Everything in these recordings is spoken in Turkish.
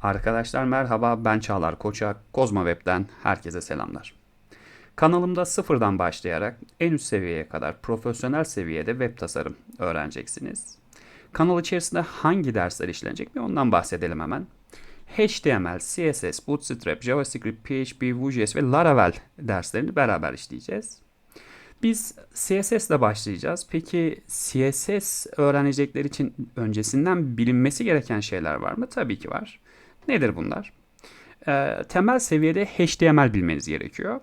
Arkadaşlar merhaba, ben Çağlar Koçak, Kozma Web'den herkese selamlar. Kanalımda sıfırdan başlayarak en üst seviyeye kadar profesyonel seviyede web tasarım öğreneceksiniz. Kanal içerisinde hangi dersler işlenecek mi ondan bahsedelim hemen. HTML, CSS, Bootstrap, JavaScript, PHP, Vue.js ve Laravel derslerini beraber işleyeceğiz. Biz CSS ile başlayacağız. Peki CSS öğrenecekler için öncesinden bilinmesi gereken şeyler var mı? Tabii ki var. Nedir bunlar? Temel seviyede HTML bilmeniz gerekiyor.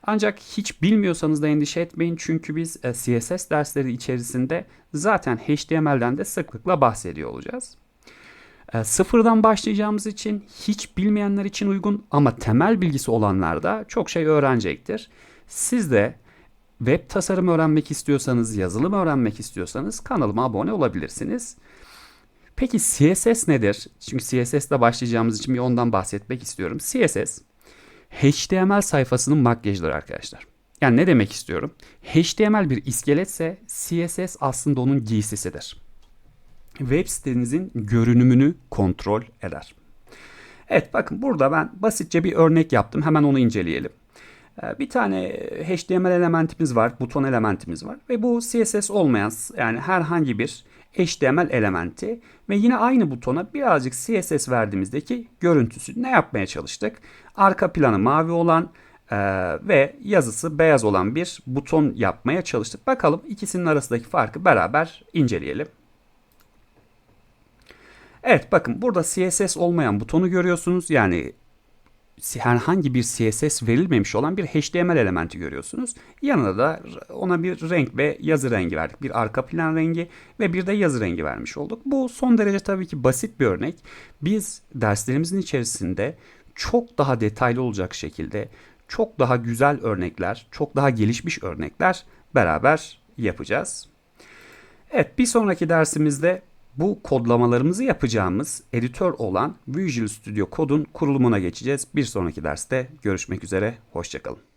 Ancak hiç bilmiyorsanız da endişe etmeyin çünkü biz CSS dersleri içerisinde zaten HTML'den de sıklıkla bahsediyor olacağız. Sıfırdan başlayacağımız için hiç bilmeyenler için uygun ama temel bilgisi olanlar da çok şey öğrenecektir. Siz de web tasarım öğrenmek istiyorsanız, yazılım öğrenmek istiyorsanız kanalıma abone olabilirsiniz. Peki CSS nedir? Çünkü CSS ile başlayacağımız için bir ondan bahsetmek istiyorum. CSS, HTML sayfasının makyajları arkadaşlar. Yani ne demek istiyorum? HTML bir iskeletse CSS aslında onun giysisidir. Web sitenizin görünümünü kontrol eder. Evet bakın burada ben basitçe bir örnek yaptım. Hemen onu inceleyelim. Bir tane HTML elementimiz var, buton elementimiz var ve bu CSS olmayan yani herhangi bir HTML elementi ve yine aynı butona birazcık CSS verdiğimizdeki görüntüsü ne yapmaya çalıştık? Arka planı mavi olan ve yazısı beyaz olan bir buton yapmaya çalıştık. Bakalım ikisinin arasındaki farkı beraber inceleyelim. Evet bakın burada CSS olmayan butonu görüyorsunuz. Yani herhangi bir CSS verilmemiş olan bir HTML elementi görüyorsunuz. Yanına da ona bir renk ve yazı rengi verdik. Bir arka plan rengi ve bir de yazı rengi vermiş olduk. Bu son derece tabii ki basit bir örnek. Biz derslerimizin içerisinde çok daha detaylı olacak şekilde çok daha güzel örnekler, çok daha gelişmiş örnekler beraber yapacağız. Evet, bir sonraki dersimizde bu kodlamalarımızı yapacağımız editör olan Visual Studio Code'un kurulumuna geçeceğiz. Bir sonraki derste görüşmek üzere, hoşça kalın.